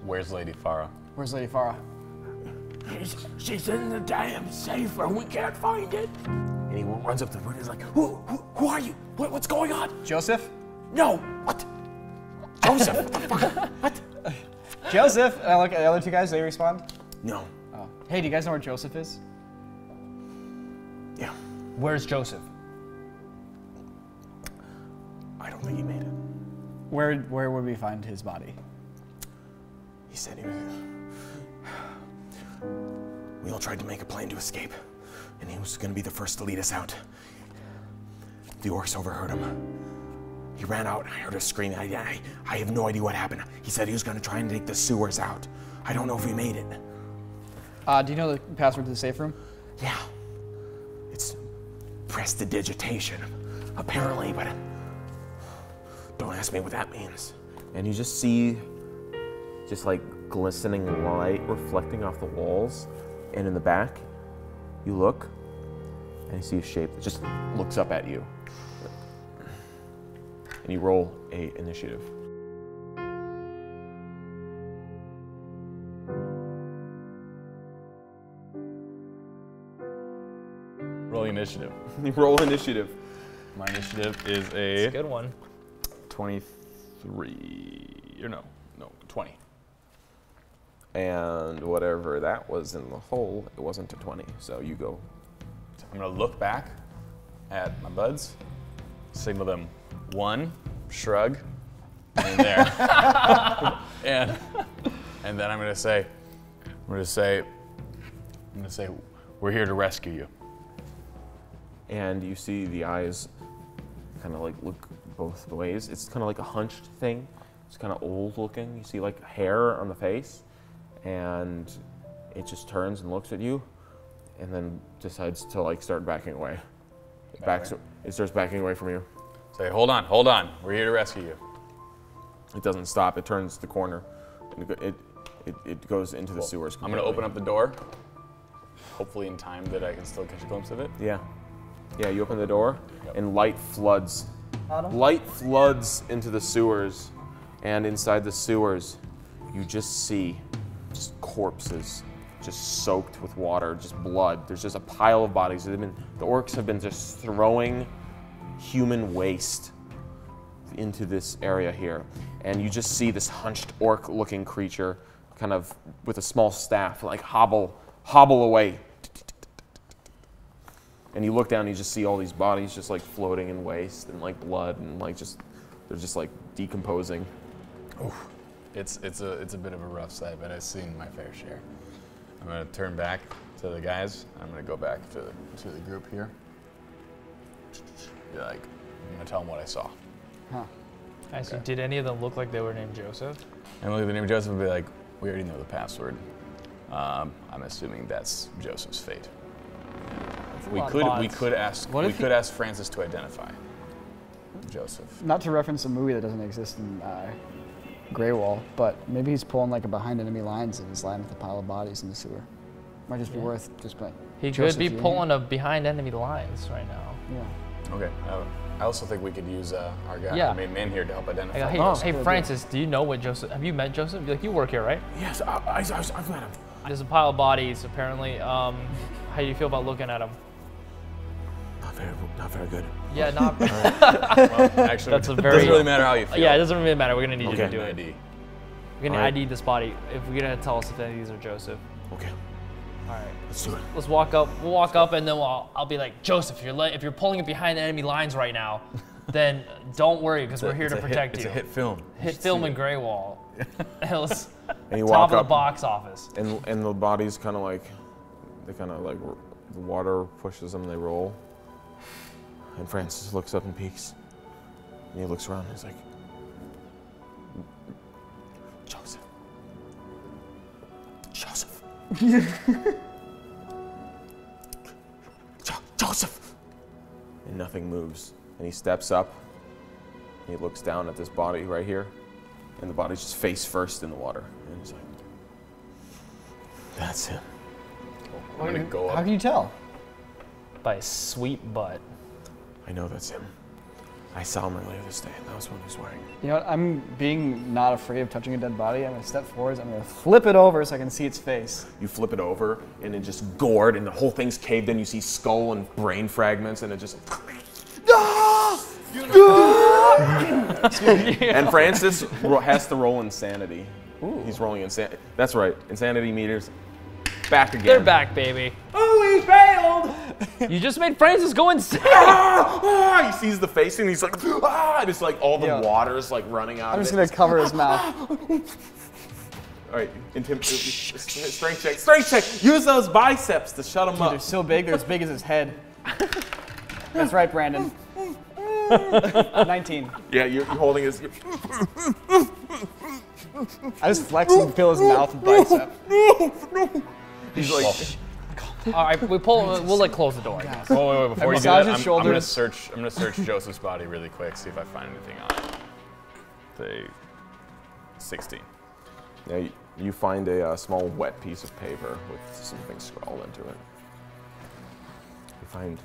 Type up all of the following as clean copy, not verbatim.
Where's Lady Farah? Where's Lady Farah? She's in the damn safe room. We can't find it. And he runs up to the room. He's like, who are you? What's going on? Joseph? No. What? Joseph? What the fuck? What? Joseph! And I look at the other two guys, they respond? No. Oh. Hey, do you guys know where Joseph is? Yeah. Where's Joseph? I don't think he made it. Where would we find his body? He said he was... We all tried to make a plan to escape, and he was gonna be the first to lead us out. The orcs overheard him. He ran out, I heard her screaming. I have no idea what happened. He said he was gonna try and take the sewers out. I don't know if he made it. Do you know the password to the safe room? Yeah. It's prestidigitation, apparently, but don't ask me what that means. And you just see just like glistening light reflecting off the walls, and in the back you look and you see a shape that just looks up at you, and you roll a initiative. Roll initiative. You roll initiative. My initiative is a It's a good one. 23. Or no, 20. And whatever that was in the hole, it wasn't a 20, so you go. I'm gonna look back at my buds, signal them 1, shrug, and there. and then I'm gonna say, we're here to rescue you. And you see the eyes kind of like look both ways. It's kind of like a hunched thing. It's kind of old looking. You see like hair on the face, and it just turns and looks at you, and then decides to like start backing away. It starts backing away from you. Say, hold on, we're here to rescue you. It doesn't stop. It turns the corner, and it goes into the sewers. I'm gonna open up the door, hopefully in time that I can still catch a glimpse of it. Yeah, you open the door, and light floods. Autumn? Light floods into the sewers, and inside the sewers, you just see just corpses, just soaked with water, just blood. There's just a pile of bodies. The orcs have been just throwing human waste into this area here, and you just see this hunched orc-looking creature, kind of with a small staff, like hobble away. And you look down and you just see all these bodies just like floating in waste and like blood and like they're just like decomposing. Oof. It's a bit of a rough sight, but I've seen my fair share. I'm gonna turn back to the guys. I'm gonna go back to the group here. Be like, I'm gonna tell them what I saw. Huh. I see. Did any of them look like they were named Joseph? And look at the name Joseph and be like, we already know the password. I'm assuming that's Joseph's fate. We could ask Francis to identify Joseph. Not to reference a movie that doesn't exist in Grey Wall, but maybe he's pulling like a behind enemy lines and he's lying with a pile of bodies in the sewer. Might just be worth just playing. He could be pulling a behind enemy lines right now. Yeah. Okay. I also think we could use our guy, our main man here, to help identify. Hey, Francis, do you know what Joseph? Have you met Joseph? Like, you work here, right? Yes, I've met him. There's a pile of bodies, apparently. How do you feel about looking at them? Not very good. Yeah, not. Well, actually, That's a it very. doesn't really matter how you feel. Yeah, it doesn't really matter. We're gonna need you to do it. ID. We're gonna ID this body. If we're gonna tell us if any of these are Joseph. Okay. All right. Let's do it. Let's walk up. We'll walk up, and then I'll be like, Joseph, if you're pulling it behind enemy lines right now, then don't worry, because we're here to protect you. It's a hit film. Hit film in Grey Wall. And you Top walk of up, the box office. and the bodies kind of like, the water pushes them, they roll. And Francis looks up and peeks. And he looks around and he's like, Joseph. Joseph! And nothing moves. And he steps up. And he looks down at this body right here. And the body's just face first in the water. And he's like, that's him. I'm gonna go up. How can you tell? By a sweet butt. I know that's him. I saw him earlier this day, and that was what he was wearing. You know what? I'm being not afraid of touching a dead body. I'm gonna step forwards. I'm gonna flip it over so I can see its face. You flip it over, and it just gored, and the whole thing's caved in. You see skull and brain fragments, and it just. And Francis has to roll insanity. Ooh. He's rolling insanity. That's right. Insanity meters. Back again. They're back, baby. Oh, he failed! You just made Francis go insane. He sees the face and he's like, and it's like all the water's like running out. I'm just gonna cover his mouth. All right, strength check. Strength check. Use those biceps to shut him up. They're so big. They're as big as his head. That's right, Brandon. 19. Yeah, you're holding his. I just flex and fill his mouth with bicep. He's like. All right, we'll like close the door. I guess. Wait, before you do that, I'm gonna shoulders. search Joseph's body really quick, see if I find anything on it. Say 16. Yeah, you find a small wet piece of paper with something scrawled into it. You find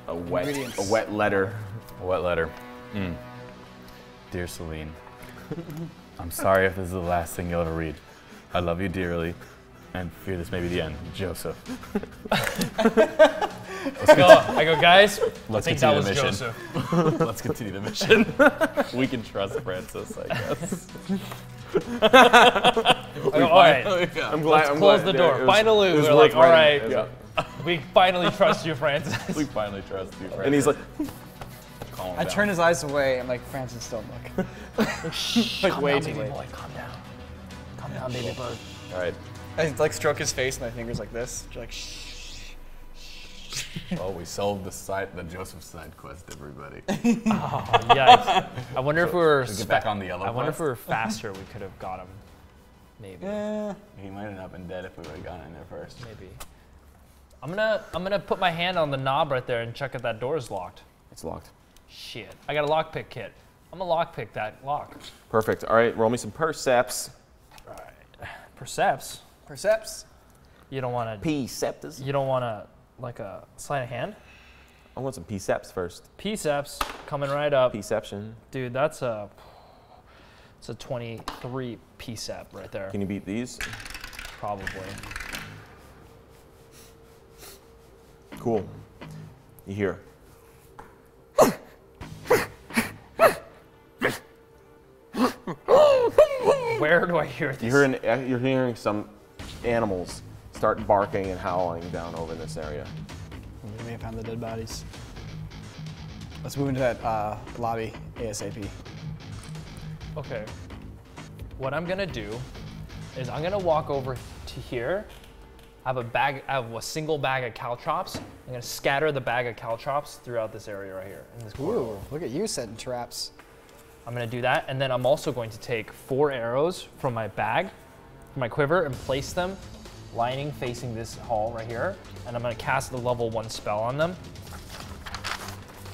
A wet letter. A wet letter. Dear Celine, I'm sorry if this is the last thing you'll ever read. I love you dearly, and fear this may be the end. Joseph. I go, guys. I think that was mission. Joseph. Let's continue the mission. We can trust Francis, I guess. All right. I'm glad. Close the door. Finally, we're like, all right. Yeah. We finally trust you, Francis. We finally trust you, Francis. And he's like, I turn his eyes away. I'm like, Francis, don't look. Like way too late. Boy, calm down. Calm down, baby bird. All right. I like stroke his face, and my fingers like this. Like, shh. Well, we solved the Joseph side quest, everybody. Oh, yikes. I wonder if we were get back on the yellow I wonder if quest? we were faster, we could have got him. Maybe. He might have not been dead if we would have gone in there first. Maybe. I'm gonna put my hand on the knob right there and check if that door is locked. It's locked. Shit. I got a lockpick kit. I'm gonna lockpick that lock. Perfect. All right, roll me some percepts. Percepts. Percepts. You don't want to. Percepts. You don't want to like a sleight of hand. I want some percepts first. Percepts coming right up. Perception. Dude, it's a 23 percept right there. Can you beat these? Probably. Cool. You hear. Where do I hear this? You're hearing some animals start barking and howling down over this area. We may have found the dead bodies. Let's move into that lobby ASAP. Okay. What I'm gonna do is I'm gonna walk over to here. I have a single bag of caltrops. I'm gonna scatter the bag of caltrops throughout this area right here. In this corner. Ooh, look at you setting traps. I'm gonna do that, and then I'm also going to take 4 arrows from my bag, from my quiver, and place them lining facing this hall right here. And I'm gonna cast the level 1 spell on them.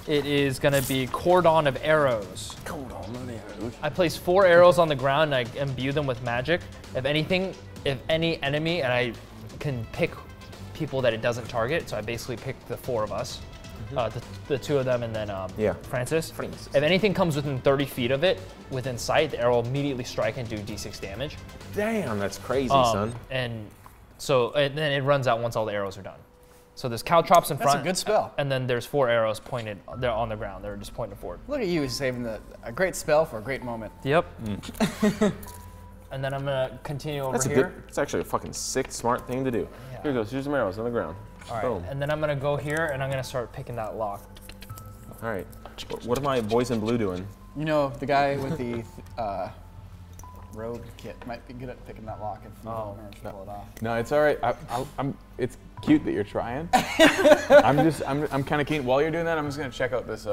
It is gonna be Cordon of Arrows. Cordon of Arrows. I place 4 arrows on the ground and I imbue them with magic. If any enemy, and I can pick people that it doesn't target, so I basically picked the 4 of us. The 2 of them and then Francis. If anything comes within 30 feet of it, within sight, the arrow will immediately strike and do d6 damage. Damn, that's crazy, son. And then it runs out once all the arrows are done. So there's caltrops in front. That's a good spell. And then there's 4 arrows pointed. They're on the ground. They're just pointed forward. Look at you saving a great spell for a great moment. Yep. And then I'm gonna continue over here. It's actually a fucking sick, smart thing to do. Yeah. Here goes. Here's some arrows on the ground. All right. Boom. And then I'm gonna go here and I'm gonna start picking that lock. All right. What are my boys in blue doing? You know, the guy with the rogue kit might be good at picking that lock if you don't manage to pull it off. No, it's all right. It's cute that you're trying. I'm kind of keen. While you're doing that, I'm just gonna check out this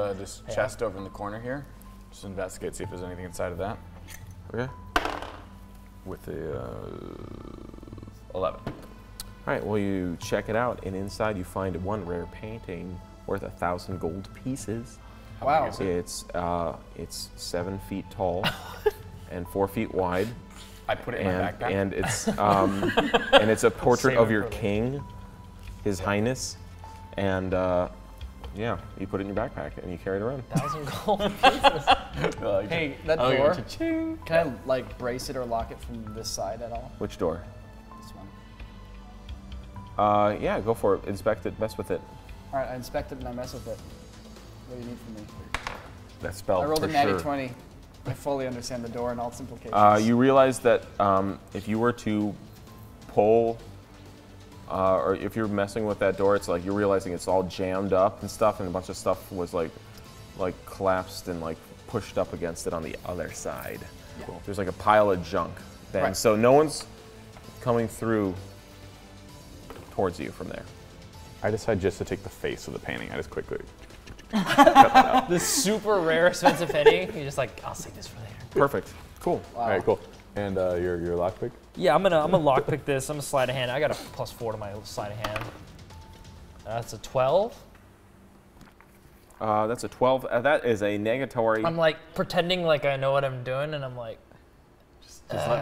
chest over in the corner here. Just investigate, see if there's anything inside of that. Okay. With the 11. All right. Well, you check it out, and inside you find one rare painting worth 1,000 gold pieces. Wow. It's 7 feet tall and 4 feet wide. I put it in my backpack. And it's a portrait of your king, His Highness, and Yeah, you put it in your backpack and you carry it around. 1,000 gold. Jesus. Hey, that door. Can I like brace it or lock it from this side at all? Which door? This one. Yeah, go for it. Inspect it, mess with it. All right, I inspect it and I mess with it. What do you need from me? That spell. I rolled a for natty sure. 20. I fully understand the door and all its implications. You realize that if you were to pull, or if you're messing with that door, it's like you're realizing it's all jammed up and stuff, and a bunch of stuff was like collapsed and like pushed up against it on the other side. Yeah. Cool. There's like a pile of junk. And Right. so no one's coming through towards you from there. I decide just to take the face of the painting. I just quickly. This super rare expensive painting. You're just like, I'll save this for later. Perfect. Cool. Wow. All right, cool. And your lockpick? Yeah, I'm gonna lockpick this. I'm gonna sleight of hand. I got a +4 to my sleight of hand. That's a 12. That's a 12. That is a negatory. I'm like pretending like I know what I'm doing, and I'm like,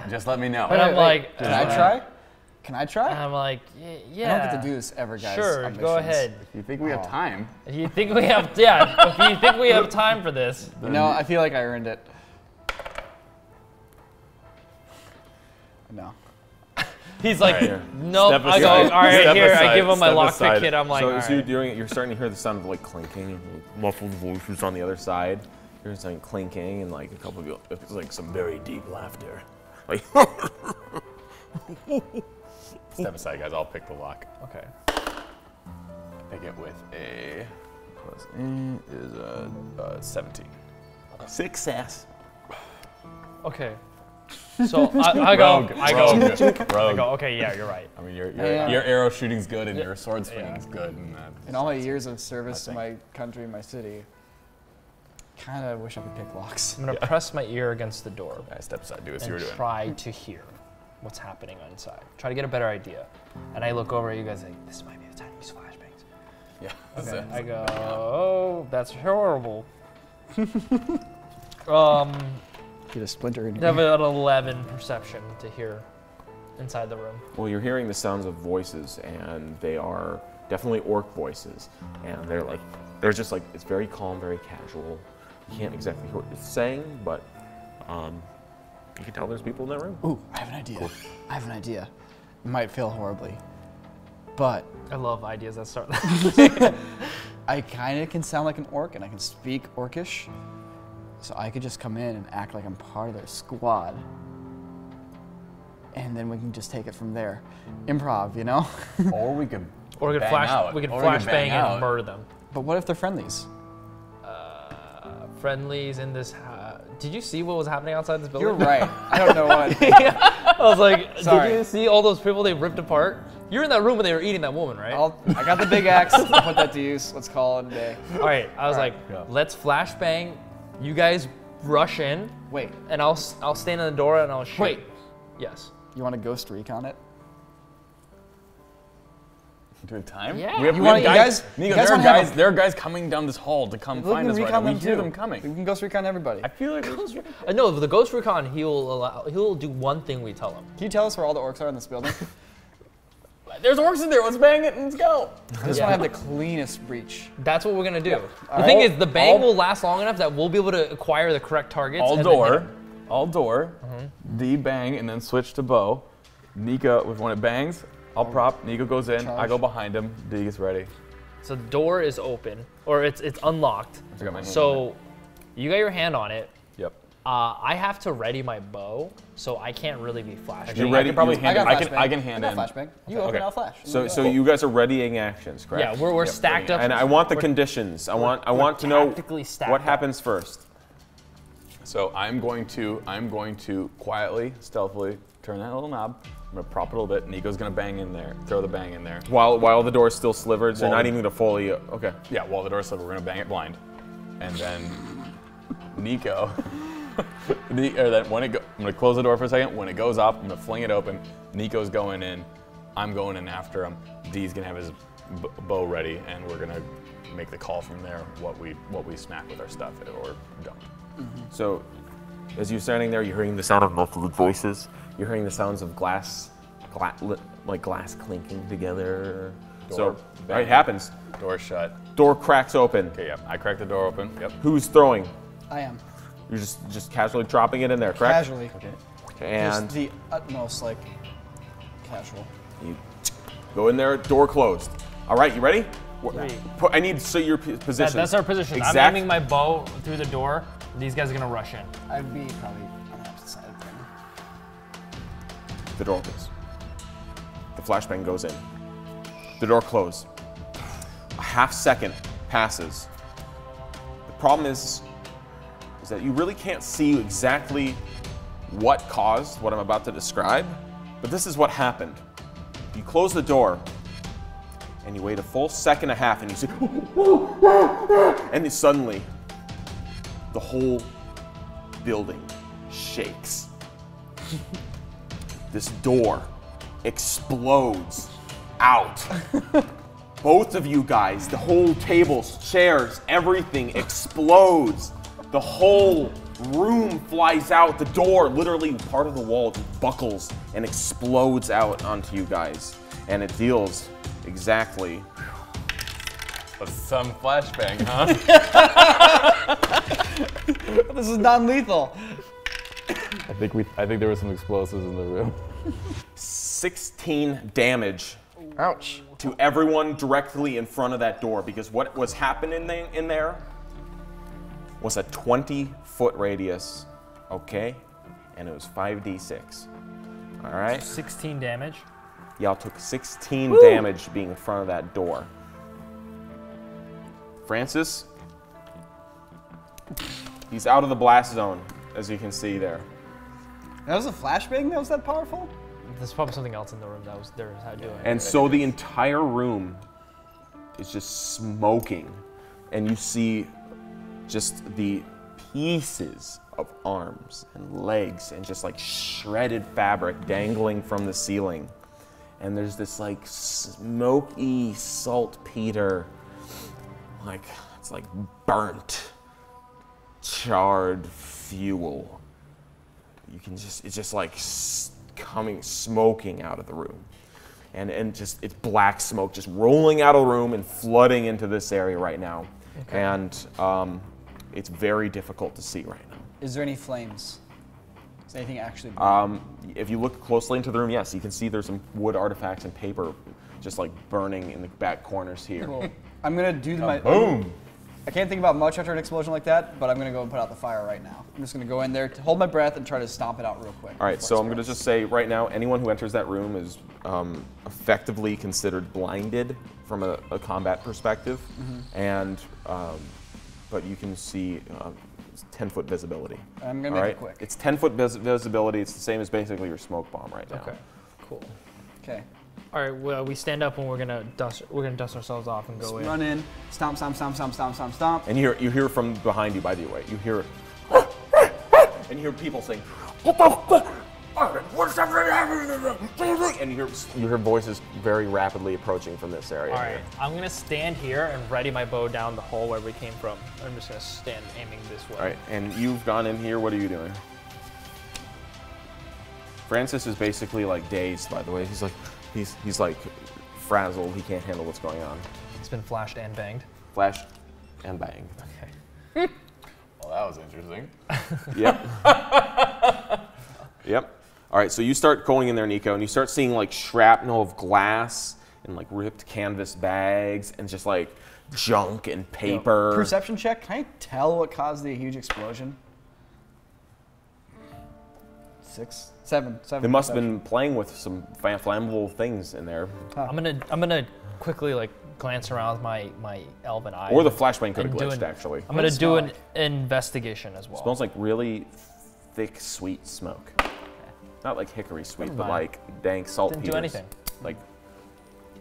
Just let me know. and I'm like, Can I try? Can I try? I'm like, yeah. I don't get to do this ever, guys. Sure, on go missions. ahead. If you think we have time. If you think we have, yeah, if you think we have time for this, You know, I feel like I earned it. No. he's like, All right, nope. Step I go, aside. all right, Step here. I aside. give him my Step lockpick aside. kit. I'm like, So all as you're right. doing it, you're starting to hear the sound of like clinking and muffled voices on the other side. You're saying clinking and like a couple of you, it's like some very deep laughter. Like, Step aside, guys. I'll pick the lock. Okay. Pick it with a plus is a 17. success. Okay. So I go, Rogue. I go, Rogue. I go. Okay, yeah, you're right. I mean, your Yeah. arrow shooting's good and your sword swinging's good. And In all my years of service to my country and my city, kind of wish I could pick locks. I'm gonna press my ear against the door I step aside. Do what you were and doing. try to hear what's happening inside. Try to get a better idea. And I look over at you guys like, this might be the time to use flashbangs. Yeah. Okay. I go, oh, that's horrible. Get a splinter in I have here. an 11 perception to hear inside the room. Well, you're hearing the sounds of voices, and they are definitely orc voices, and they're just like, it's very calm, very casual. You can't exactly hear what it's saying, but you can tell there's people in that room. Ooh, I have an idea. Cool. I have an idea. It might fail horribly, but I love ideas that start I kind of can sound like an orc and I can speak orcish. So I could just come in and act like I'm part of their squad. And then we can just take it from there. Improv, you know? Or we could. Or we could bang out. we could Or flashbang bang and out. murder them. But what if they're friendlies? Friendlies in this. Did you see what was happening outside this building? You're right. I don't know what. I was like, Sorry. did you see all those people they ripped apart? You were in that room when they were eating that woman, right? I got the big axe. I'll put that to use. Let's call it a day. All right. I was like, go. let's flashbang. You guys rush in, Wait. and I'll stand in the door and I'll shoot. Wait. Yes. You want to ghost recon it? Do we have time? Yeah. We have, You we have want- you guys- Nico, you guys there are wanna have guys. There are guys coming down this hall to come We find can us right recon now. We them hear too. them coming. We can ghost recon everybody. I feel like No, the ghost recon. He'll do one thing we tell him. Can you tell us where all the orcs are in this building? there's orcs in there. Let's bang it and let's go. I just want to have the cleanest breach. That's what we're gonna do. The All thing right. is, the bang will last long enough that we'll be able to acquire the correct targets. All and then hit door. 'em. All door. D bang and then switch to bow. Nika, when it bangs, I'll prop. Nico goes in. I Charge. go behind him. D gets ready. So the door is open, or it's unlocked. I got my hand on So you got your hand on it. Yep. I have to ready my bow, so I can't really be flashing. You ready? I Probably got hand it. flashbang. I can hand I in. got flashbang. You open, Okay. I'll flash. So you guys are readying actions, correct? Yeah, we're stacked up. And I want the conditions. I want to know tactically stacked what up. happens first. So I'm going to quietly, stealthily turn that little knob. I'm gonna prop it a little bit. Nico's gonna bang in there. Throw the bang in there. While the door's still slivered, so While not the- even gonna fully. Okay. Yeah, while the door's sliver, we're gonna bang it blind, and then Nico. Or then when I'm gonna close the door for a second. When it goes up, I'm gonna fling it open. Nico's going in. I'm going in after him. D's gonna have his bow ready, and we're gonna make the call from there. What we smack with our stuff or don't. So, as you're standing there, you're hearing the sound of muffled voices. You're hearing the sounds of glass clinking together. Door, right, it happens. Door shut. Door cracks open. Okay, yeah. I cracked the door open. Yep. Who's throwing? I am. You're just casually dropping it in there, correct? Casually. Okay. And Just the utmost, like, casual. you go in there, door closed. All right, you ready? Three. I need to see your position. That's our position. I'm aiming my bow through the door. These guys are gonna rush in. I'd be probably on the opposite side of them. The door opens. The flashbang goes in. The door closed. A half second passes. The problem is that you really can't see exactly what caused what I'm about to describe, but this is what happened. You close the door, and you wait a full second and a half, and you see, and then suddenly, the whole building shakes. This door explodes out. Both of you guys, the whole tables, chairs, everything explodes. The whole room flies out. The door, literally part of the wall, just buckles and explodes out onto you guys. And it deals exactly. That's some flashbang, huh? This is non-lethal. I think there were some explosives in the room. 16 damage. Ouch. To everyone directly in front of that door, because what was happening in there was a 20-foot radius, okay? And it was 5d6. All right? 16 damage. Y'all took 16 damage being in front of that door. Francis, he's out of the blast zone, as you can see there. That was a flashbang that was that powerful? There's probably something else in the room that was there doing. And so the entire room is just smoking, and you see just the pieces of arms and legs and just like shredded fabric dangling from the ceiling. And there's this like smoky saltpeter, like it's like burnt, charred fuel. You can just, it's just like coming, smoking out of the room. And just, it's black smoke just rolling out of the room and flooding into this area right now. Okay. And it's very difficult to see right now. Is there any flames? Is anything actually if you look closely into the room, yes, you can see there's some wood artifacts and paper just like burning in the back corners here. Cool. I'm gonna do my boom. I can't think about much after an explosion like that, but I'm gonna go and put out the fire right now. I'm just gonna go in there, hold my breath, and try to stomp it out real quick. All right, so I'm gonna just say right now, anyone who enters that room is effectively considered blinded from a combat perspective, and but you can see 10-foot visibility. I'm gonna make it quick. It's 10-foot visibility. It's the same as basically your smoke bomb right now. Okay, cool. Okay. All right, well, we stand up and we're gonna dust ourselves off and go in. Run in, stomp, stomp, stomp, stomp, stomp, stomp, stomp. And you hear from behind you, by the way, you hear, and you hear people saying, "What the fuck? What's happening?" And you hear voices very rapidly approaching from this area. All right, I'm gonna stand here and ready my bow down the hole where we came from. I'm just gonna stand aiming this way. All right, and you've gone in here. What are you doing? Francis is basically like dazed. By the way, he's like frazzled. He can't handle what's going on. It's been flashed and banged. Flashed and banged. Okay. Well, that was interesting. Yep. Yep. All right, so you start going in there, Nico, and you start seeing like shrapnel of glass and like ripped canvas bags and just like junk and paper. Perception check. Can I tell what caused the huge explosion? 6, 7. They must have been playing with some flammable things in there. I'm gonna quickly like glance around with my elven eye. Or the flashbang could have glitched, actually. I'm gonna do an investigation as well. It smells like really thick, sweet smoke. Not like hickory sweet, but like dank saltpeter. Didn't do anything. Like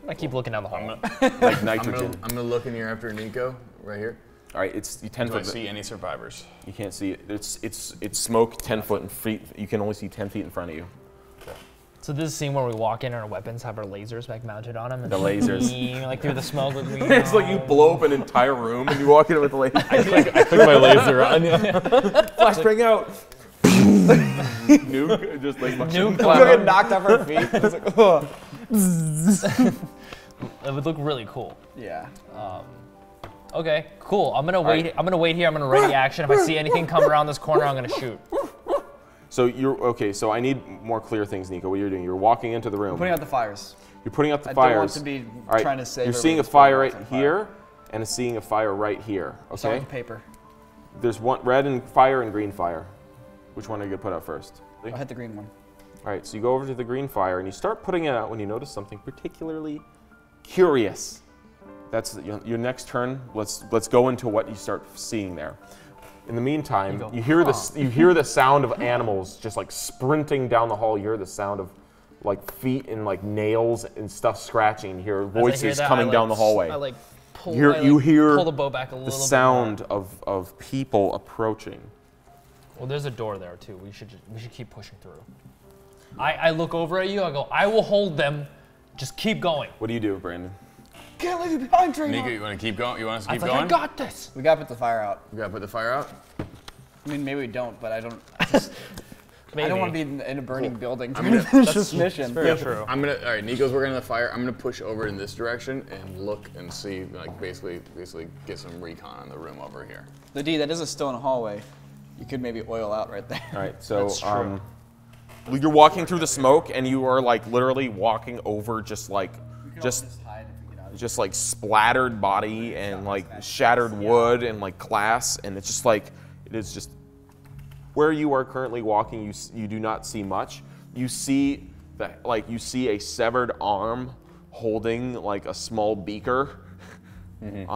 I keep looking down the hall. like nitrogen. I'm gonna look in here after Nico, right here. All right, it's 10 Do foot. I see any survivors? You can't see it. It's smoke 10 foot and feet. You can only see 10 feet in front of you. So this is a scene where we walk in and our weapons have our lasers like mounted on them. And The lasers. like through the smoke. It's like you blow up an entire room and you walk in with the laser. I click my laser on. Flashbang out. Nuke, just like Nuke. We're getting knocked off our feet. It's like, It would look really cool. Yeah. Okay, cool. I'm gonna wait. I'm gonna wait here. I'm gonna ready action. If I see anything come around this corner, I'm gonna shoot. So you're okay. So I need more clear things, Nico. What you're doing? You're walking into the room. I'm putting out the fires. You're putting out the I fires. don't want to be trying to save. You're seeing a fire right here, and seeing a fire right here. Okay. The paper. There's one red and fire and green fire. Which one are you gonna put out first? I'll hit the green one. All right. So you go over to the green fire and you start putting it out when you notice something particularly curious. That's your next turn. Let's go into what you start seeing there. In the meantime, you hear the sound of animals just like sprinting down the hall. You hear the sound of like feet and like nails and stuff scratching. You hear voices coming down the hallway. I like pull. You hear pull the bow back a little. The sound of people approaching. Well, there's a door there too. We should keep pushing through. I look over at you. I go, I will hold them. Just keep going. What do you do, Brandon? Can't leave you behind, Draymond. Nico, you want to keep going? You want us to keep I going? I got this. We gotta put the fire out. We gotta put the fire out? I mean, maybe we don't, but I don't. I don't want to be in a burning building trying to finish this mission. Very true. All right, Nico's working on the fire. I'm gonna push over in this direction and look and see, like basically get some recon on the room over here. The D, that is a stone hallway. You could maybe oil out right there. All right, so you're walking through the smoke and you are like literally walking over just like splattered body and like shattered wood and like glass, and it's just like it is just where you are currently walking. You do not see much. You see that a severed arm holding like a small beaker,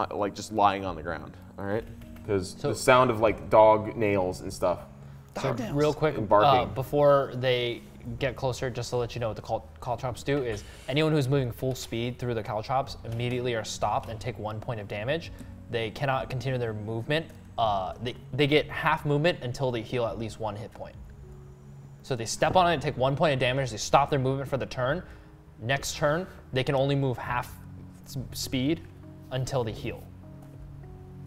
like just lying on the ground. All right, because the sound of like dog nails and stuff. So real quick, before they get closer, just to let you know what the caltrops do is anyone who's moving full speed through the caltrops immediately are stopped and take 1 point of damage. They cannot continue their movement. They get half movement until they heal at least 1 hit point. So they step on it and take 1 point of damage. They stop their movement for the turn. Next turn, they can only move half speed until they heal.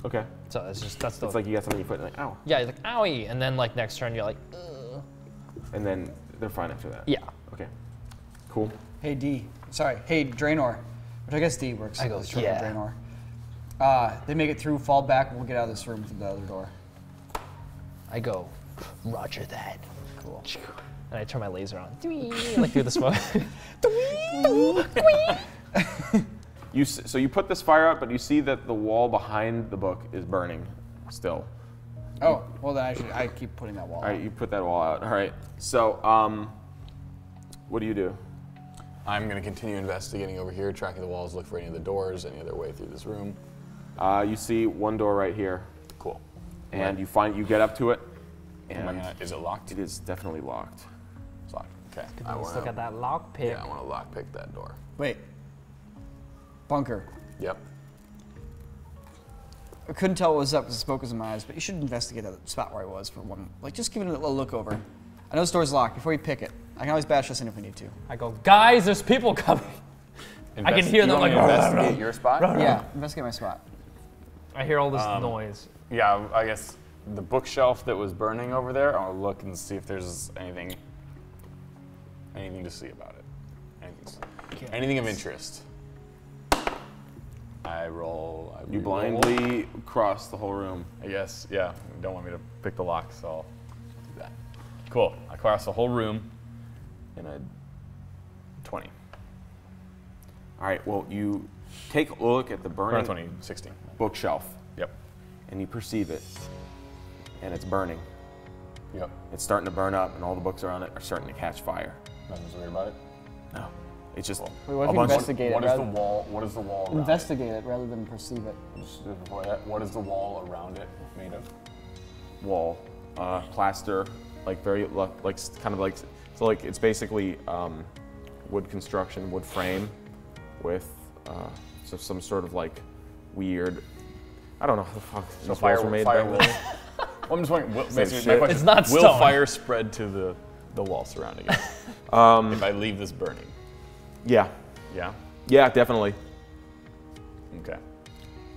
Okay. So that's like you got something in your foot and like, ow. Yeah, you're like, owie. And then like next turn, you're like, ugh. And then they're fine after that. Yeah. Okay. Cool. Hey D, sorry. Hey Draenor, which I guess D works. I go, yeah. Draenor. They make it through, fall back, and we'll get out of this room through the other door. I go, roger that. Cool. And I turn my laser on, like through the smoke. So you put this fire out, but you see that the wall behind the book is burning still. Oh, well then I keep putting that wall out. All right, you put that wall out. All right. So, what do you do? I'm gonna continue investigating over here, tracking the walls, look for any of the doors, any other way through this room. You see one door right here. Cool. And you get up to it. And is it locked? It is definitely locked. It's locked. Okay. Let's look at that lock pick. Yeah, I want to lock pick that door. Wait. Bunker. Yep. I couldn't tell what was up because the smoke was in my eyes, but you should investigate that spot where I was for one. Like, just give it a little look over. I know this door's locked. Before you pick it, I can always bash this in if we need to. I go, guys, there's people coming. I can hear them like, investigate your spot? Yeah, investigate my spot. I hear all this noise. Yeah, I guess the bookshelf that was burning over there, I'll look and see if there's anything to see about it. Anything of interest. I roll. You blindly cross the whole room. I guess, yeah. You don't want me to pick the lock, so I'll do that. Cool. I cross the whole room in a 20. All right, well, you take a look at the burning 20, 16. bookshelf. Yep. And you perceive it. And it's burning. Yep. It's starting to burn up, and all the books around it are starting to catch fire. Nothing's weird about it? No. It's just Wait, what if you investigate What it? What is the wall around investigate it rather than perceive it. Just before that, what is the wall around it made of? Wall, plaster, like very, like kind of like, so like it's basically wood construction, wood frame with some sort of like weird, I don't know how the fuck So these walls were made. Fire will, well, I'm just wondering, my question It's not will stone. fire spread to the wall surrounding it if I leave this burning? Yeah. Yeah? Yeah, definitely. Okay.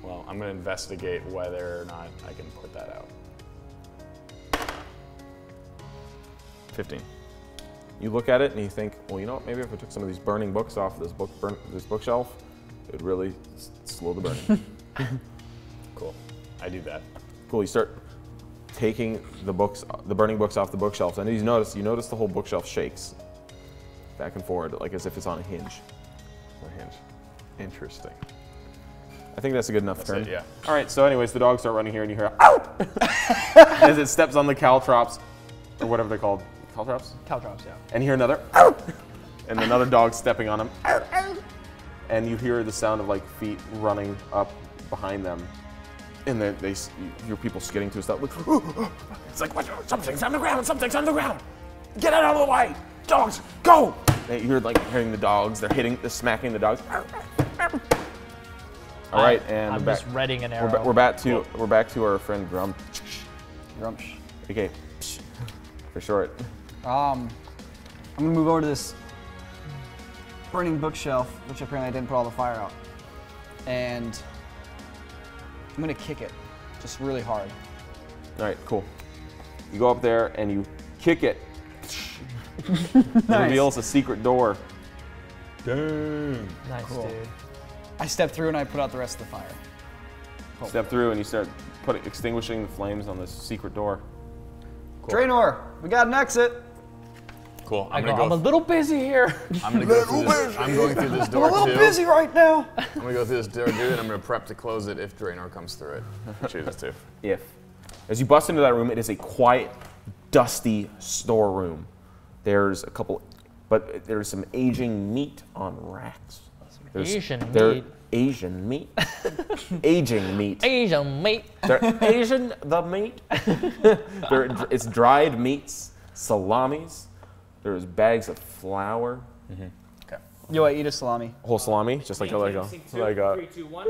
Well, I'm going to investigate whether or not I can put that out. 15. You look at it and you think, well, you know what? Maybe if I took some of these burning books off this bookshelf, It really slow the burning. Cool. I do that. Cool. You start taking the burning books off the bookshelves, and you notice the whole bookshelf shakes back and forward, like as if it's on a hinge. A hinge. Interesting. I think that's a good enough That's turn. it, yeah. All right. So, anyways, the dogs start running here, and you hear "ow" as it steps on the caltrops, or whatever they're called, caltrops. Caltrops, yeah. And you hear another "ow," and another dog stepping on them, and you hear the sound of like feet running up behind them, and then you hear people skidding to a stop. It's like, what? Something's on the ground, something's on the ground. Get out of the way. Dogs, go. And you hear like hearing the dogs. They're smacking the dogs. All right, and I'm just readying an arrow. we're back to our friend Grump. Grumsh. Okay, for short. I'm gonna move over to this burning bookshelf, which apparently I didn't put all the fire out, and I'm gonna kick it, just really hard. All right, cool. You go up there and you kick it. It reveals a secret door. Dang. Nice, Cool. dude. I step through and I put out the rest of the fire. Cool. Step through and you start extinguishing the flames on this secret door. Cool. Draenor, we got an exit. Cool. I'm a little busy here. I'm gonna go through this. I'm going through this door I'm a little too. busy right now. I'm gonna go through this door, dude, and I'm gonna prep to close it if Draenor comes through it. Chooses to. If. As you bust into that room, it is a quiet, dusty storeroom. There's there's some aging meat on racks. Asian Aging meat. Aging meat. Asian meat. They're Asian the meat. It's dried meats, salamis. There's bags of flour. Okay. Yo, I eat a salami. Whole salami, just like a. 3, 2, 1.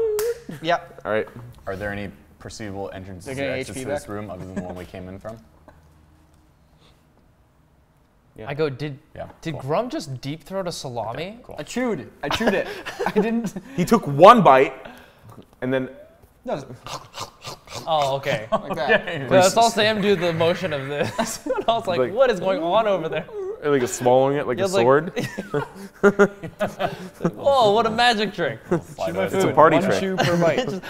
Yep. All right. Are there any perceivable entrances They're or getting exits HP to this back? room other than the one we came in from? Yeah. I go, did cool. Grum just deep throat a salami? Cool. I chewed it. I didn't. He took one bite, and then No, Oh, okay. like that. So I saw Sam do the motion of this. And I was like, what is going on over there? like swallowing it like Yeah, a like- sword. Whoa, what a magic trick. It's It's a party One trick. chew per bite. Just,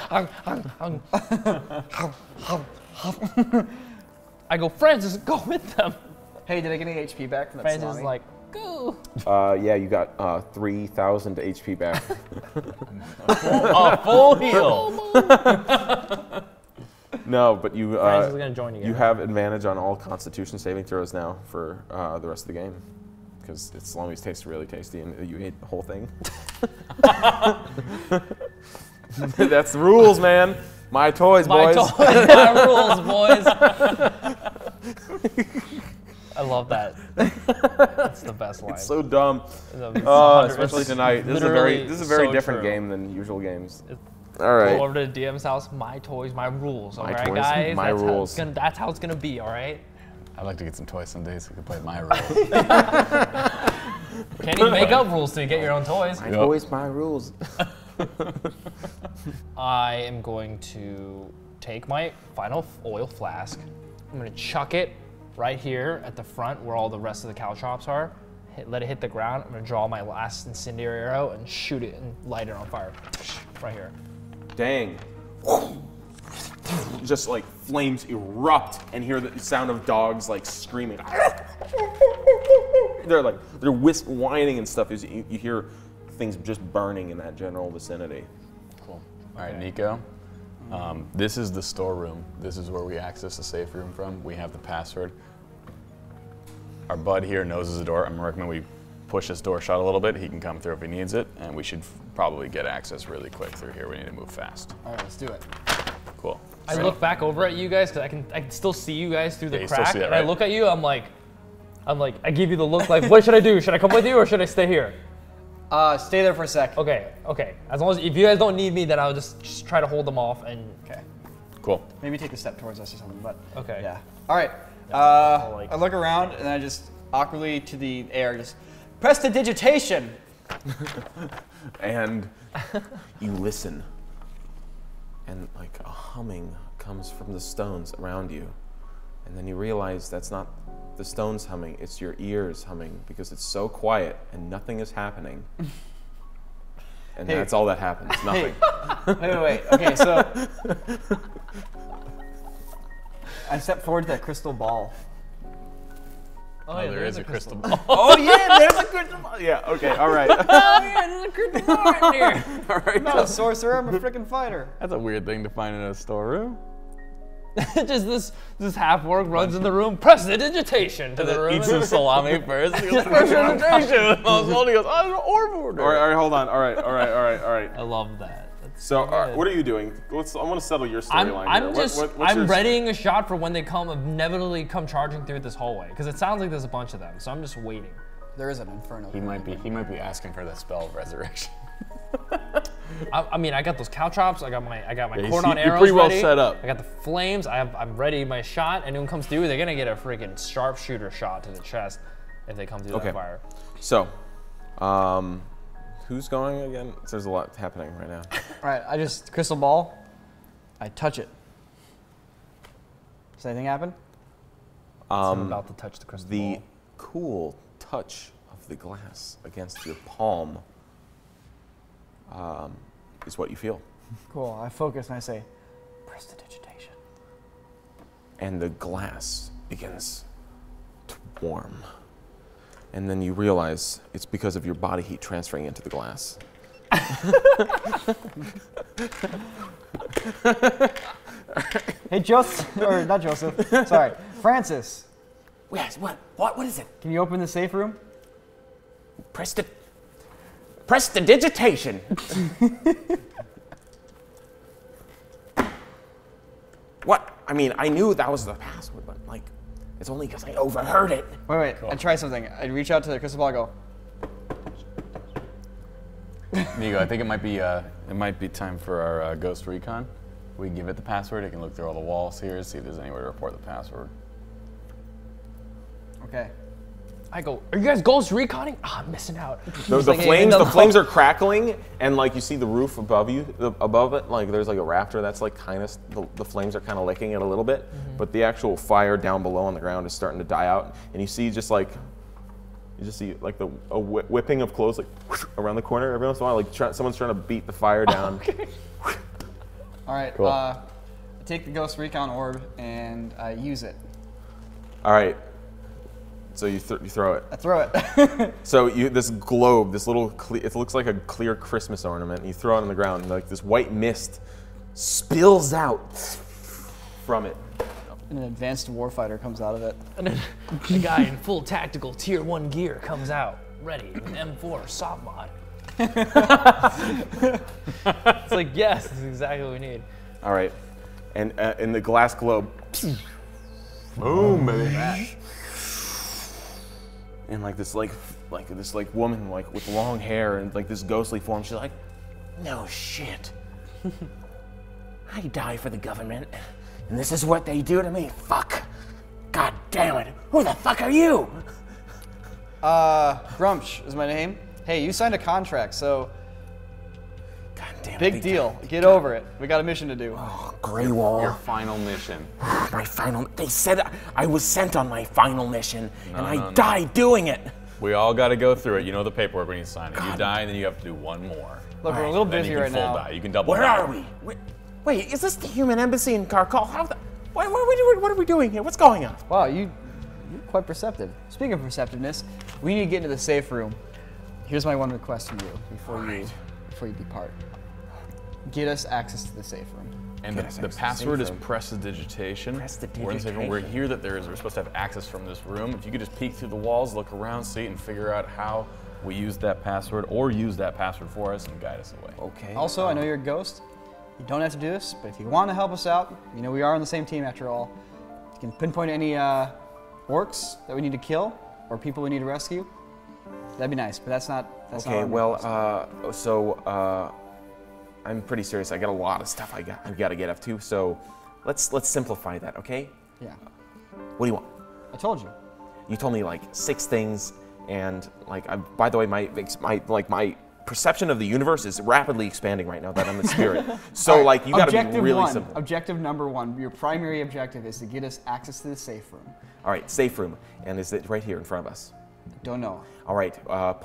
I go, Francis, go with them. Hey, did I get any HP back from that Francis salami? is like, go. Yeah, you got 3,000 HP back. A full heal. No, but you Francis is gonna join you guys. you have advantage on all Constitution saving throws now for the rest of the game, because its salamis taste really tasty, and you ate the whole thing. That's the rules, man. My toys, My boys. toys, my rules, boys. I love that. That's the best line. It's so dumb. It's Especially it's tonight. This is a literally very so different true. game than usual games. It- All right. Go over to DM's house. My toys, my rules. All My right, toys, guys. my rules. That's how it's gonna be. All right. I'd like to get some toys someday so we can play my rules. Can't even make up rules till you get your own toys. My toys, my rules. I am going to take my final oil flask. I'm gonna chuck it right here at the front where all the rest of the caltrops are. Let it hit the ground. I'm gonna draw my last incendiary arrow and shoot it and light it on fire. Right here. Dang. Just like flames erupt and hear the sound of dogs like screaming. They're whining and stuff. You hear things just burning in that general vicinity. Cool. All right, Nico. This is the storeroom. This is where we access the safe room from. We have the password. Our bud here noses the door. I'm gonna recommend we push this door shut a little bit. He can come through if he needs it, and we should probably get access really quick through here. We need to move fast. All right, let's do it. Cool. I look back over at you guys because I can still see you guys through Yeah, the you still crack, see it, and I right? look at you. I'm like, I give you the look like, what should I do? Should I come with you or should I stay here? Stay there for a sec. Okay. As long as if you guys don't need me, then I'll just try to hold them off and. Okay. Cool. Maybe take a step towards us or something, but. Okay. Yeah. All right. like- I look around and I just awkwardly to the air just prestidigitation. And you listen, and like a humming comes from the stones around you, and then you realize that's not the stones humming, it's your ears humming, because it's so quiet and nothing is happening. And that's all that happens. Nothing. Wait. Okay, so I step forward to that crystal ball. Oh, yeah, there is a crystal ball. Oh yeah, there's a crystal ball. Yeah. Okay. All right. Oh yeah, there's a crystal ball in here. All right. I'm not a sorcerer. I'm a freaking fighter. That's a weird thing to find in a storeroom. Just this half orc runs in the room, prestidigitation to the room. Eats some salami first. He goes, prestidigitation. He goes, oh, an orb order. All right. Hold on. All right. I love that. So, what are you doing? I want to settle your storyline. I'm readying a shot for when they inevitably come charging through this hallway, because it sounds like there's a bunch of them. So I'm just waiting. There is an inferno. He might be asking for that spell of resurrection. I mean, I got those caltrops. I got my cordon arrows you're pretty well ready. set up. I got the flames. I'm ready. My shot. Anyone comes through, they're gonna get a freaking sharpshooter shot to the chest if they come through that fire. So, who's going again? There's a lot happening right now. All right, I just crystal ball. I touch it. Does anything happen? I'm about to touch the crystal ball. The cool touch of the glass against your palm is what you feel. Cool. I focus and I say, prestidigitation. And the glass begins to warm. And then you realize it's because of your body heat transferring into the glass. Hey, Joseph, or not Joseph, sorry, Francis. Yes, what is it? Can you open the safe room? Prestidigitation. What? I mean, I knew that was the password, but like, it's only because I overheard it. Wait, cool. I try something. I reach out to the crystal ball, I go. Nigo, I think it might be time for our ghost recon. We give it the password. It can look through all the walls here, see if there's anywhere to report the password. Okay. I go, are you guys ghost reconning? Oh, I'm missing out. The flames are crackling, and like you see the roof above it, like there's like a rafter that's like kind of, the flames are kind of licking it a little bit, but the actual fire down below on the ground is starting to die out, and you see just like a whipping of clothes like around the corner every once in a while, like someone's trying to beat the fire down. Okay. All right, cool. I take the ghost recon orb and I use it. All right. So you throw it. I throw it. So this globe, this little, it looks like a clear Christmas ornament. And you throw it on the ground, and like this white mist spills out from it. And an advanced warfighter comes out of it. And then the guy in full tactical tier 1 gear comes out, ready with M4 soft mod. It's like, yes, this is exactly what we need. All right, and in the glass globe, boom, baby. And like this woman like with long hair and like this ghostly form, she's like, No shit. I die for the government, and this is what they do to me. Fuck. God damn it. Who the fuck are you? Grumsh is my name. Hey, you signed a contract, so God damn it. big deal. Get over it. We got a mission to do. Oh, Grey Wall. Your final mission. They said I was sent on my final mission, and I died doing it. We all got to go through it. You know the paperwork we need to sign it. You die, and then you have to do one more. Look, we're a little busy right now. Die. You can double. Where are we? Wait, is this the human embassy in Karkal? What are we doing here? What's going on? Wow, you're quite perceptive. Speaking of perceptiveness, we need to get into the safe room. Here's my one request from you before you depart. Get us access to the safe room. And the password is prestidigitation. We're here that we're supposed to have access from this room. If you could just peek through the walls, look around, see it, and figure out how we use that password, or use that password for us and guide us away. okay. Also, I know you're a ghost. You don't have to do this, but if you want to help us out, you know we are on the same team after all. You can pinpoint any orcs that we need to kill or people we need to rescue. That'd be nice, but that's not. Okay. Well, I'm pretty serious. I got a lot of stuff I've got to get up to. So, let's simplify that, okay? Yeah. What do you want? I told you. You told me like 6 things, and like by the way, my perception of the universe is rapidly expanding right now that I'm in spirit. So right. Like you got to be really simple. Objective number 1. Your primary objective is to get us access to the safe room. All right, safe room, and is it right here in front of us? Don't know. All right.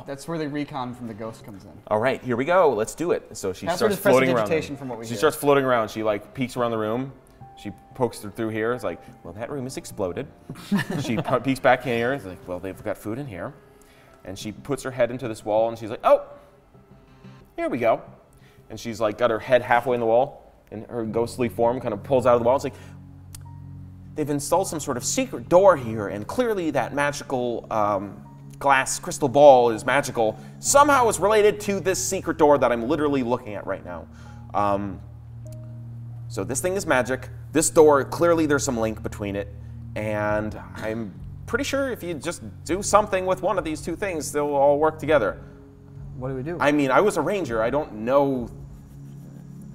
That's where the recon from the ghost comes in. All right, here we go. Let's do it. So she Password starts is floating around. prestidigitation from what we She hear. starts floating around. She like peeks around the room. She pokes through here. It's like, well, that room is exploded. She peeks back in here. It's like, well, they've got food in here. And she puts her head into this wall, and she's like, oh, here we go. And she's like got her head halfway in the wall, and her ghostly form kind of pulls out of the wall. It's like, they've installed some sort of secret door here, and clearly that magical glass crystal ball is magical. Somehow it's related to this secret door that I'm literally looking at right now. So this thing is magic. This door, clearly there's some link between it, and I'm pretty sure if you just do something with one of these two things, they'll all work together. What do we do? I mean, I was a ranger. I don't know,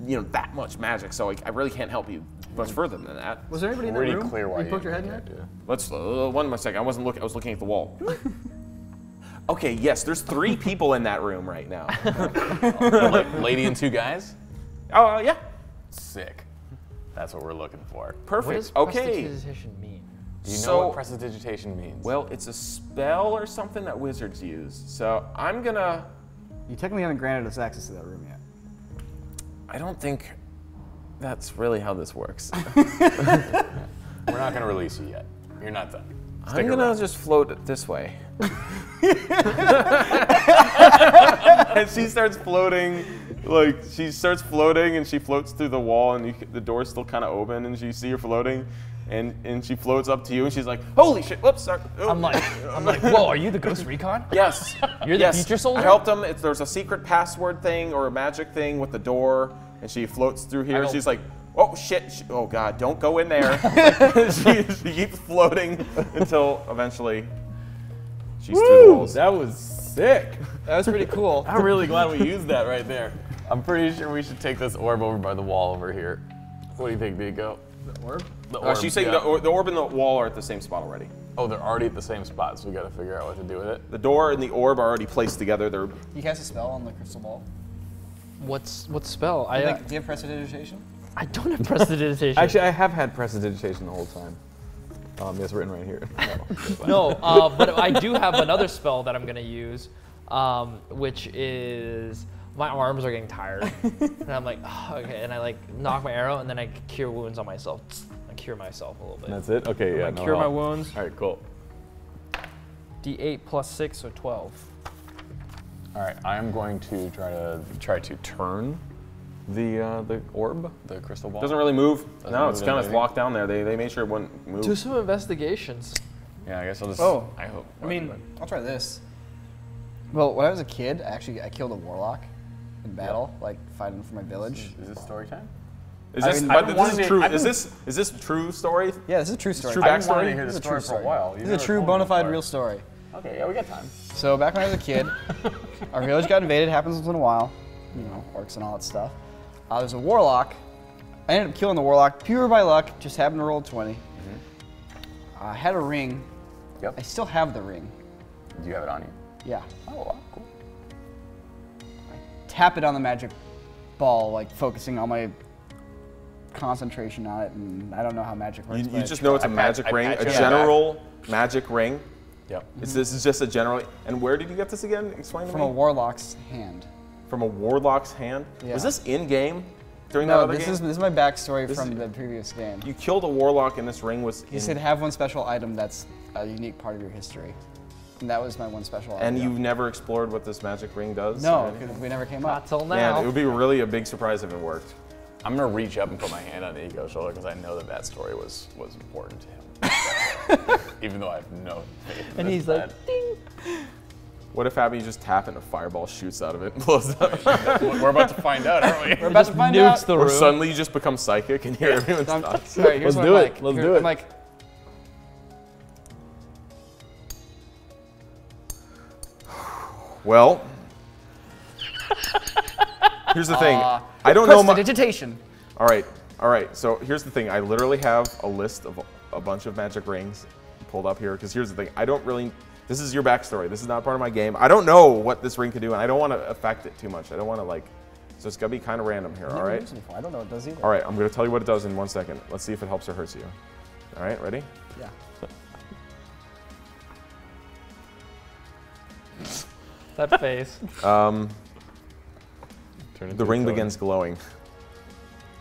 that much magic, so I really can't help you much further than that. Was there anybody in the Pretty room? clear why you poked your head in there? Let's one more second. I wasn't looking. I was looking at the wall. Okay, yes, there's 3 people in that room right now. Lady and 2 guys? Oh, yeah. Sick. That's what we're looking for. Perfect. What does Okay. prestidigitation mean? Do you know what prestidigitation means? Well, it's a spell or something that wizards use. So I'm gonna. You technically haven't granted us access to that room yet. I don't think that's really how this works. we're not going to release you yet. You're not done. I'm gonna just float it this way. And she starts floating, and she floats through the wall, and the door's still kind of open, and you see her floating, and she floats up to you, and she's like, "Holy shit! Whoops!" Sorry. Oh. I'm like, whoa, are you the Ghost Recon? Yes. You're the future soldier? I helped them. There's a secret password thing or a magic thing with the door, and she floats through here. And she's like, "Oh shit! Oh god! Don't go in there." she keeps floating until eventually she's through the walls. That was sick. That was pretty cool. I'm really glad we used that right there. I'm pretty sure we should take this orb over by the wall over here. What do you think, Nico? The orb? The orb. She's saying the orb and the wall are at the same spot already. Oh, they're already at the same spot, so we got to figure out what to do with it. The door and the orb are already placed together. They're. You cast a spell on the crystal ball. What spell? Do you have prestidigitation? I don't have prestidigitation. Actually, I have had prestidigitation the whole time. It's written right here. No, but I do have another spell that I'm gonna use, which is my arms are getting tired, and I'm like, oh, okay, and I like knock my arrow, and then I cure wounds on myself. I cure myself a little bit. That's it? Okay, yeah. I cure my wounds. All right, cool. D8 plus 6, so 12. All right, I am going to try to turn the orb, the crystal ball. Doesn't really move. No, move it's kind of anything? locked down there. They made sure it wouldn't move. Do some investigations. Yeah, I guess I'll just. Oh. I hope. I mean, I'll try this. Well, when I was a kid, I killed a warlock in battle, like fighting for my village. Is this story time? Is this, this is true? Is this true story? Yeah, this is a true story. True I've been backstory? wanting to hear This this is a true story for a while. This is a true bona fide real story. Okay, yeah, we got time. So back when I was a kid, our village got invaded. Happens once in a while, orcs and all that stuff. There's a warlock. I ended up killing the warlock pure by luck. Just happened to roll 20. I had a ring. Yep. I still have the ring. Do you have it on you? Yeah. Oh, wow, cool. Tap it on the magic ball, like focusing all my concentration on it, and I don't know how magic works. You just know it's a magic ring, a patch it. general magic ring. Yep. This is just a general. And where did you get this again? Explain to from me. a warlock's hand. From a warlock's hand. Yeah. Was this in game during that No, other this game? is my backstory This from is- the previous game. You killed a warlock, and this ring was. He said have one special item that's a unique part of your history, and that was my one special item. And you've never explored what this magic ring does? or No, anything? because we never came Not up. till now. Man, it would be really a big surprise if it worked. I'm gonna reach up and put my hand on Nico's shoulder because I know that story was important to him. Even though I have no faith in And this he's like, plan. ding. What if Abby just tap and a fireball shoots out of it and blows up? We're about to find out, aren't we? We're about to find Nukes out. the Or room. suddenly you just become psychic and hear everyone's thoughts. All right, here's Let's what do I'm it. like. Let's Here- do it. I'm like, Well, here's the thing. I don't know much. prestidigitation. All right. So here's the thing. I literally have a list of a bunch of magic rings pulled up here because here's the thing. I don't really. This is your backstory. This is not part of my game. I don't know what this ring can do, and I don't want to affect it too much. I don't want to like. So it's gonna be kind of random here. All right. I don't know what it does either. All right. I'm gonna tell you what it does in 1 second. Let's see if it helps or hurts you. All right. Ready? Yeah. That face. The ring begins glowing,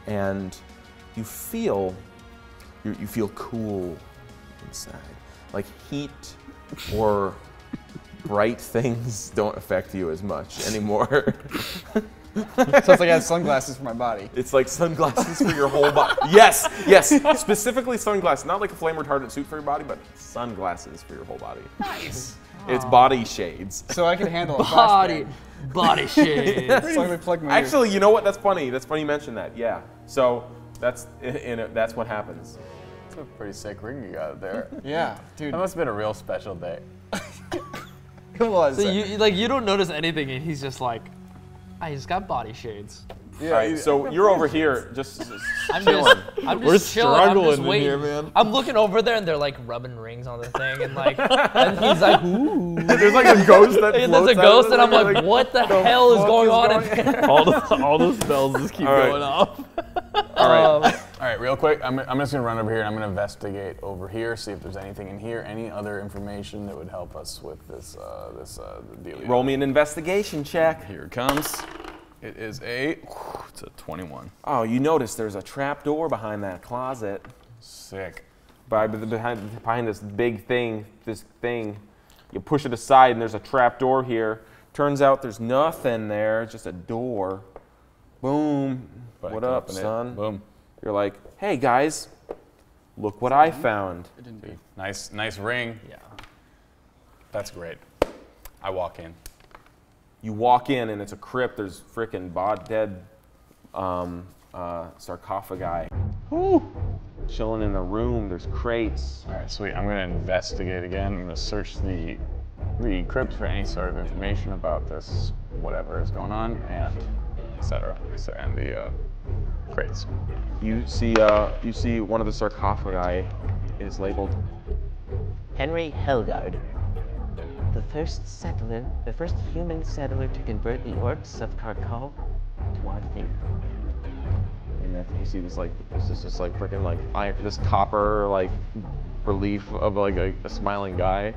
and you feel cool inside. Like heat or bright things don't affect you as much anymore. So it's like I have sunglasses for my body. It's like sunglasses for your whole body. Yes, yes. Specifically sunglasses. Not like a flame retardant suit for your body, but sunglasses for your whole body. Nice. It's body shades. So I can handle a flashbang. Body shade. As long as I plug my ears. Actually, you know what? That's funny. That's funny you mentioned that. Yeah. So that's that's what happens. It's a pretty sick ring you got there. Yeah, dude. That must have been a real special day. It was. So you don't notice anything, and he's just like, I just got body shades. Yeah, all right, so you're over here just I'm chilling. I'm We're just chilling. I'm just struggling in waiting. here, man. I'm looking over there, and they're like rubbing rings on the thing, and like, and he's like, ooh. There's like a ghost that And floats there's a out ghost, of and I'm it, like, what the hell is going on in there? All the spells just keep going off. All right. All right, real quick, I'm just gonna run over here and I'm gonna investigate over here, see if there's anything in here, any other information that would help us with this deal. Roll me an investigation check. Here it comes. It is it's a 21. Oh, you notice there's a trap door behind that closet. Sick. Behind this big thing, you push it aside and there's a trap door here. Turns out there's nothing there, just a door. Boom. But I What can up, open it. son? Boom. You're like, hey guys, look what I found. Nice ring. Yeah. That's great. I walk in. You walk in and it's a crypt. There's frickin' dead sarcophagi. Chilling in the room. There's crates. All right, sweet. I'm gonna investigate again. I'm gonna search the crypt for any sort of information about this, whatever is going on, and etc. And the crates. You see one of the sarcophagi is labeled Henry Helgard, the first settler, the first human settler to convert the orcs of Karkal to our faith. And then you see this just like freaking like iron, this copper like relief of like a smiling guy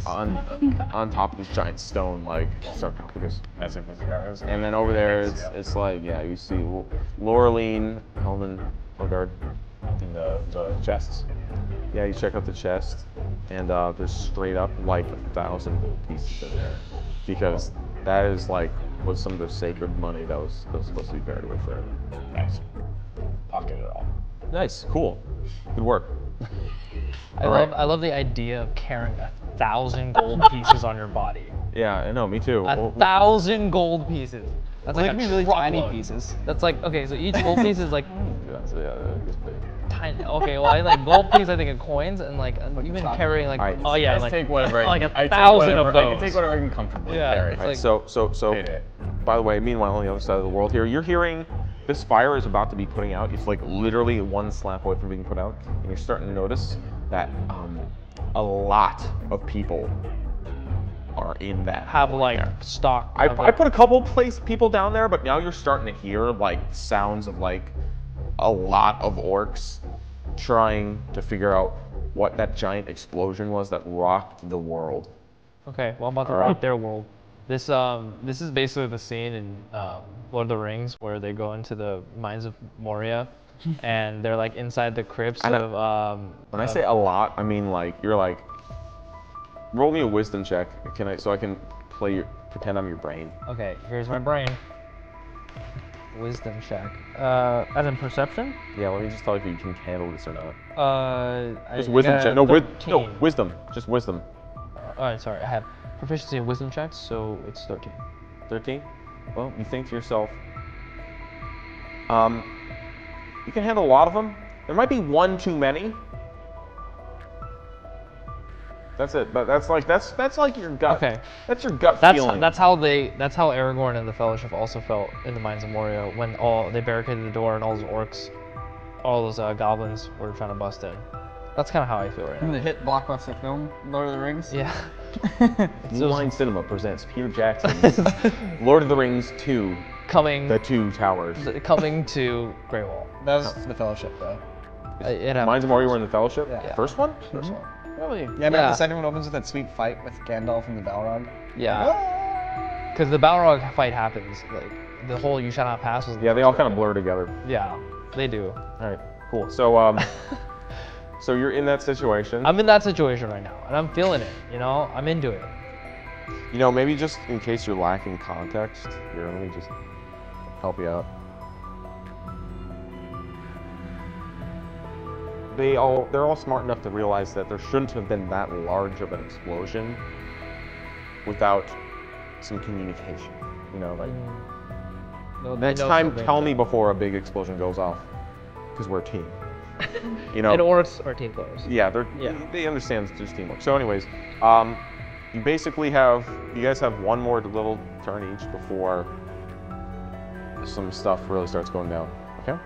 on top of this giant stone like sarcophagus. As if it's ours. And then over there it's like, yeah, you see Laureline Helgard. In the chests. Yeah, you check out the chest, and there's straight up like 1,000 pieces in there, because that is like was some of the sacred money that was supposed to be buried away forever. Nice. Pocket it all. Nice, cool, good work. I love the idea of carrying 1,000 gold pieces on your body. Yeah, I know, me too. 1,000 gold pieces. That's Well, like they can a be really tiny truckload. pieces. That's like, okay, so each gold piece is like Yeah, it's big. tiny. Okay, well, I like gold piece, I think, of coins, and like even carrying like, Alright. oh yeah, I like take whatever. like I 1,000 of I those. can take whatever I can comfortably Yeah. carry. It's like- So, Hate it. by the way, meanwhile on the other side of the world here, you're hearing this fire is about to be putting out. It's like literally one slap away from being put out, and you're starting to notice that a lot of people are in that. have like stock. I put a couple people down there, but now you're starting to hear like sounds of like a lot of orcs trying to figure out what that giant explosion was that rocked the world. Okay, well I'm about to rock their world. This is basically the scene in Lord of the Rings where they go into the mines of Moria, and they're like inside the crypts of. When I say a lot, I mean like you're like. Roll me a wisdom check, so I can pretend I'm your brain. Okay, here's my brain. Wisdom check. As in perception? Yeah, let me just tell you if you can handle this or not. Just I wisdom got check. No, 13. wisdom. Just wisdom. Alright, sorry. I have proficiency in wisdom checks, so it's 13. 13? Well, you think to yourself, you can handle a lot of them. There might be one too many. That's it. But that's like your gut. Okay. That's your gut That's feeling. that's how Aragorn and the Fellowship also felt in the Mines of Moria when they barricaded the door and all those orcs, all those goblins were trying to bust in. That's kind of how I feel right I'm now. gonna hit blockbuster film, Lord of the Rings. Yeah. New Line Cinema presents Peter Jackson's Lord of the Rings 2, Coming The Two Towers. to Grey Wall. That was the Fellowship, though. Mines of Moria were in the Fellowship? Yeah. First one? First one. Really? Yeah, remember Yeah. the second one opens with that sweet fight with Gandalf and the Balrog? Yeah. Because the Balrog fight happens, like the whole You Shall Not Pass was. Yeah, they all kind of blur together. Yeah, they do. All right, cool. So, so you're in that situation. I'm in that situation right now, and I'm feeling it. You know, I'm into it. You know, maybe just in case you're lacking context, here, let me just help you out. They're all smart enough to realize that there shouldn't have been that large of an explosion without some communication. You know, like next time, tell me before a big explosion goes off, because we're a team. You know, and orcs are team players. Yeah, they understand it's just teamwork. So, anyways, you basically you guys have one more little turn each before some stuff really starts going down. Okay.